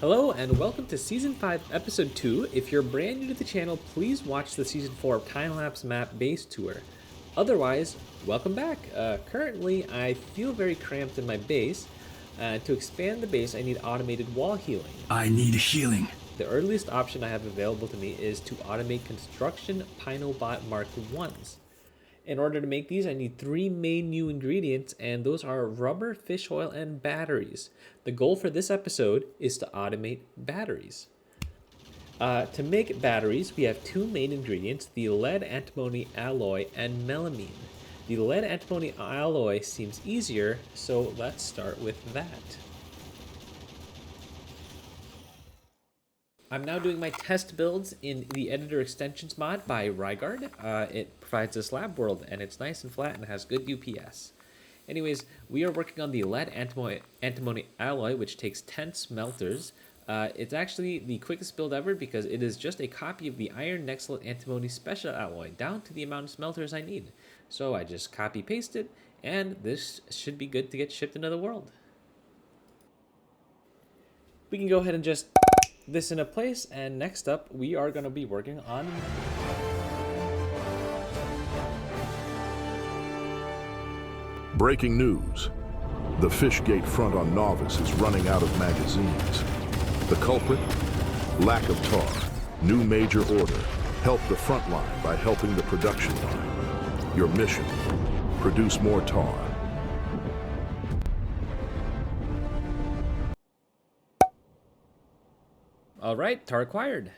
Hello and welcome to Season 5, Episode 2. If you're brand new to the channel, please watch the Season 4 time-lapse map base tour. Otherwise, welcome back. Currently, I feel very cramped in my base. To expand the base, I need automated wall healing. I need healing. The earliest option I have available to me is to automate construction Pyanodon Mark 1s. In order to make these, I need three main new ingredients, and those are rubber, fish oil, and batteries. The goal for this episode is to automate batteries. To make batteries, we have two main ingredients, the lead antimony alloy and melamine. The lead antimony alloy seems easier, so let's start with that. I'm now doing my test builds in the Editor Extensions mod by Ryguard. It provides this lab world, and it's nice and flat and has good UPS. Anyways, we are working on the lead antimony alloy, which takes 10 smelters. It's actually the quickest build ever because it is just a copy of the iron nextlet antimony special alloy, down to the amount of smelters I need. So I just copy paste it, and this should be good to get shipped into the world. We can go ahead and just this into place, and next up we are going to be working on breaking news. The Fishgate front on Novice is running out of magazines. The culprit? Lack of tar. New major order. Help the front line by helping the production line. Your mission: produce more tar. Alright, tar acquired.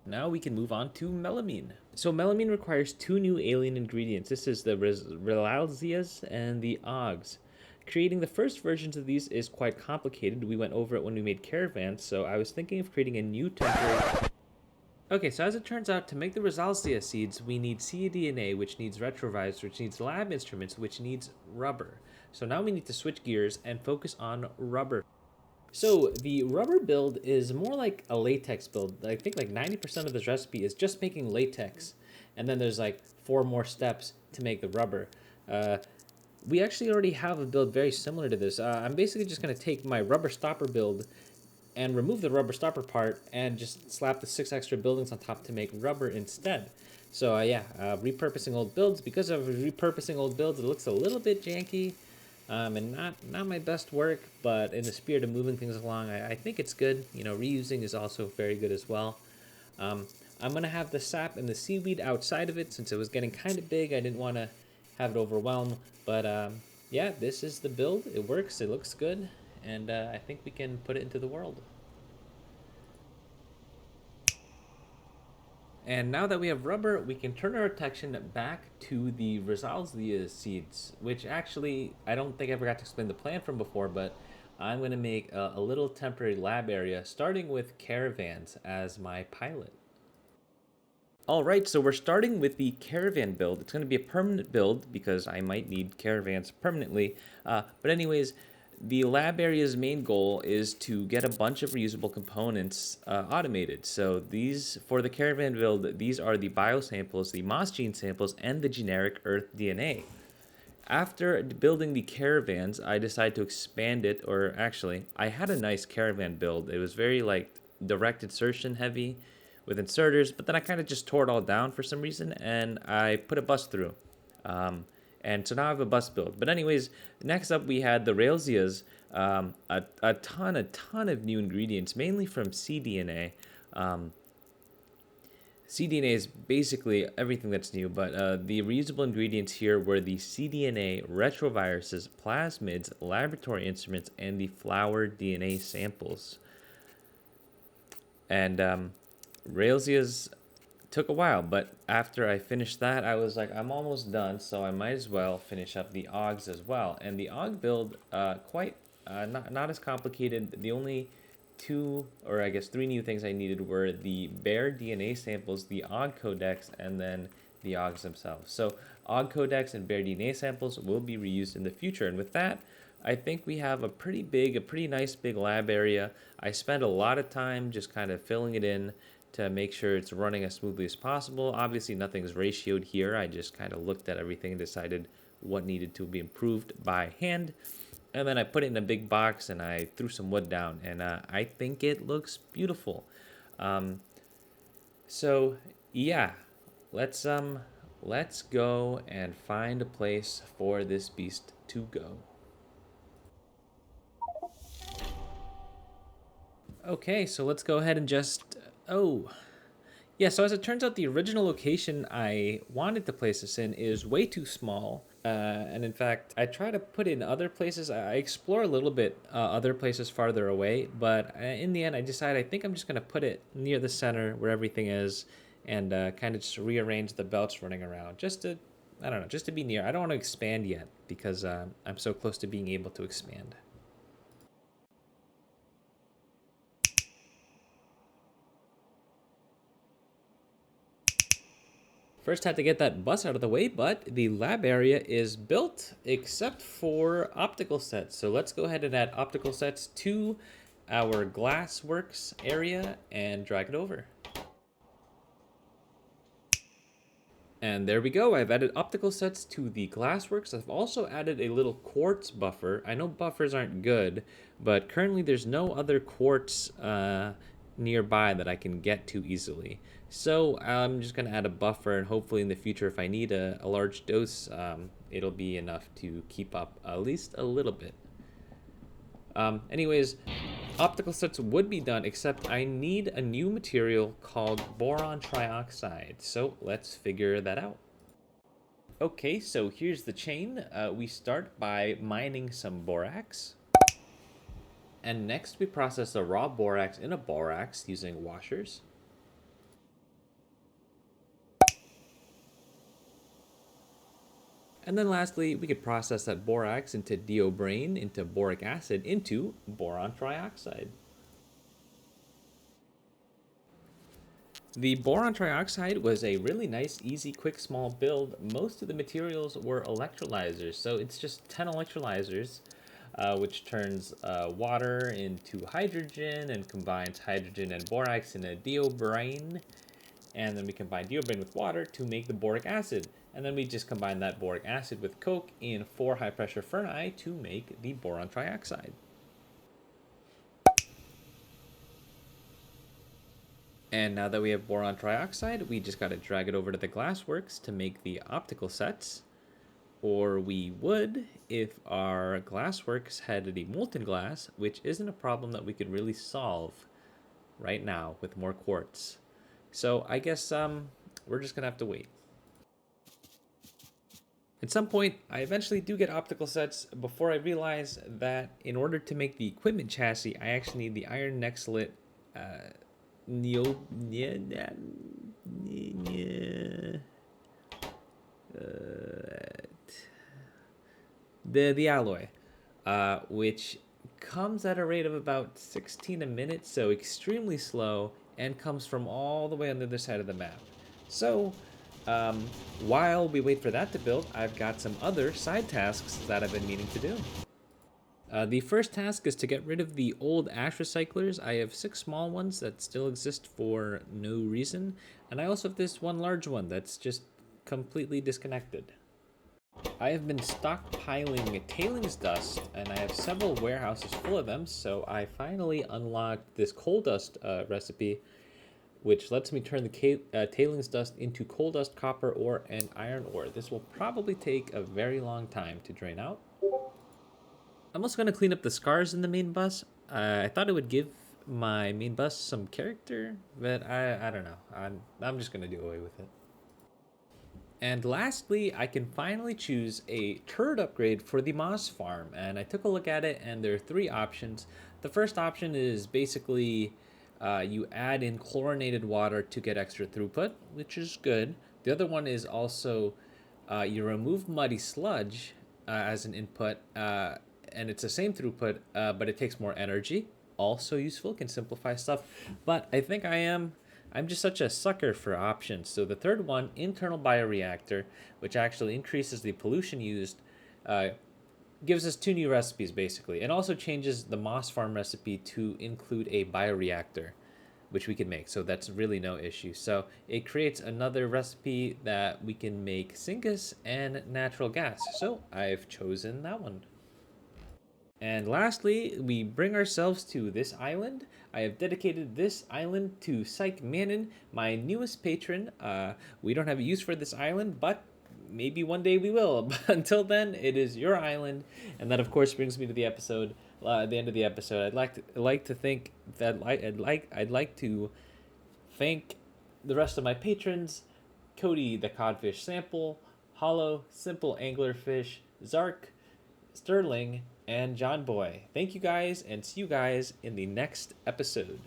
Now we can move on to melamine. So melamine requires two new alien ingredients. This is the Relalzias and the Ogs. Creating the first versions of these is quite complicated. We went over it when we made caravans, so I was thinking of creating a new temporary... Okay, so as it turns out, to make the Relalzia seeds, we need cDNA, which needs retrovirus, which needs lab instruments, which needs rubber. So now we need to switch gears and focus on rubber. So the rubber build is more like a latex build. I think like 90% of this recipe is just making latex, and then there's like 4 more steps to make the rubber. We actually already have a build very similar to this. I'm basically just going to take my rubber stopper build and remove the rubber stopper part and just slap the 6 extra buildings on top to make rubber instead. So repurposing old builds. Because of repurposing old builds, it looks a little bit janky. And not my best work, but in the spirit of moving things along, I think it's good. You know, reusing is also very good as well. I'm going to have the sap and the seaweed outside of it since it was getting kind of big. I didn't want to have it overwhelm, but yeah, this is the build. It works, it looks good, and I think we can put it into the world. And now that we have rubber, we can turn our attention back to the Relalzia seeds, which actually, I don't think I ever got to explain the plan from before, but I'm going to make a little temporary lab area, starting with caravans as my pilot. Alright, so we're starting with the caravan build. It's going to be a permanent build because I might need caravans permanently. But anyways, the lab area's main goal is to get a bunch of reusable components automated. So these, for the caravan build, these are the biosamples, the moss gene samples, and the generic Earth DNA. After building the caravans, I decided to expand it, or actually, I had a nice caravan build. It was very like direct insertion heavy with inserters, but then I kind of just tore it all down for some reason, and I put a bus through. And so now I have a bus build. But anyways, next up we had the Railzias, a ton of new ingredients, mainly from cDNA. cDNA is basically everything that's new, but the reusable ingredients here were the cDNA, retroviruses, plasmids, laboratory instruments, and the flower DNA samples. And Railzias took a while, but after I finished that, I was like, I'm almost done, so I might as well finish up the Ogs as well. And the Og build, not as complicated. The only 2, or I guess 3 new things I needed were the bare DNA samples, the Og codex, and then the Ogs themselves. So Og codex and bare DNA samples will be reused in the future. And with that, I think we have a pretty nice big lab area. I spent a lot of time just kind of filling it in to make sure it's running as smoothly as possible. Obviously, nothing's ratioed here. I just kind of looked at everything and decided what needed to be improved by hand. And then I put it in a big box and I threw some wood down, and I think it looks beautiful. Um, so yeah, let's let's go and find a place for this beast to go. Okay, so let's go ahead and just oh yeah. So as it turns out, the original location I wanted to place this in is way too small. And in fact, I try to put it in other places. I explore a little bit other places farther away, but in the end, I decided I think I'm just going to put it near the center where everything is, and kind of just rearrange the belts running around, just to, I don't know, just to be near. I don't want to expand yet because I'm so close to being able to expand. First, had to get that bus out of the way, but the lab area is built except for optical sets. So let's go ahead and add optical sets to our glassworks area and drag it over. And there we go. I've added optical sets to the glassworks. I've also added a little quartz buffer. I know buffers aren't good, but currently there's no other quartz nearby that I can get to easily. So I'm just going to add a buffer, and hopefully in the future, if I need a large dose, it'll be enough to keep up at least a little bit. Anyways, optical sets would be done, except I need a new material called boron trioxide. So let's figure that out. Okay, so here's the chain. We start by mining some borax. And next we process the raw borax in a borax using washers. And then lastly, we could process that borax into diobrane, into boric acid, into boron trioxide. The boron trioxide was a really nice, easy, quick, small build. Most of the materials were electrolyzers, so it's just 10 electrolyzers, which turns water into hydrogen and combines hydrogen and borax in a diobrane. And then we combine diobrane with water to make the boric acid. And then we just combine that boric acid with coke in 4 high-pressure furnace to make the boron trioxide. And now that we have boron trioxide, we just got to drag it over to the glassworks to make the optical sets. Or we would if our glassworks had the molten glass, which isn't a problem that we could really solve right now with more quartz. So I guess we're just going to have to wait. At some point, I eventually do get optical sets before I realize that in order to make the equipment chassis, I actually need the iron nexlet the alloy, which comes at a rate of about 16 a minute, so extremely slow, and comes from all the way on the other side of the map. So while we wait for that to build, I've got some other side tasks that I've been meaning to do. The first task is to get rid of the old ash recyclers. I have 6 small ones that still exist for no reason, and I also have this one large one that's just completely disconnected. I have been stockpiling tailings dust, and I have several warehouses full of them, so I finally unlocked this coal dust recipe, which lets me turn the tailings dust into coal dust, copper ore, and iron ore. This will probably take a very long time to drain out. I'm also going to clean up the scars in the main bus. I thought it would give my main bus some character, but I don't know. I'm just going to do away with it. And lastly, I can finally choose a turret upgrade for the moss farm. And I took a look at it, and there are 3 options. The first option is basically you add in chlorinated water to get extra throughput, which is good. The other one is also you remove muddy sludge as an input, and it's the same throughput, but it takes more energy. Also useful, can simplify stuff. But I think I'm just such a sucker for options. So the third one, internal bioreactor, which actually increases the pollution used, gives us 2 new recipes basically, and also changes the moss farm recipe to include a bioreactor, which we can make. So that's really no issue. So it creates another recipe that we can make syngas and natural gas. So I've chosen that one. And lastly, we bring ourselves to this island. I have dedicated this island to Psych Manon, my newest patron. We don't have a use for this island, but maybe one day we will. But until then, it is your island, and that of course brings me to the episode. At the end of the episode, I'd like to thank the rest of my patrons: Cody the Codfish Sample, Hollow, Simple Anglerfish, Zark, Sterling, and John Boy. Thank you guys, and see you guys in the next episode.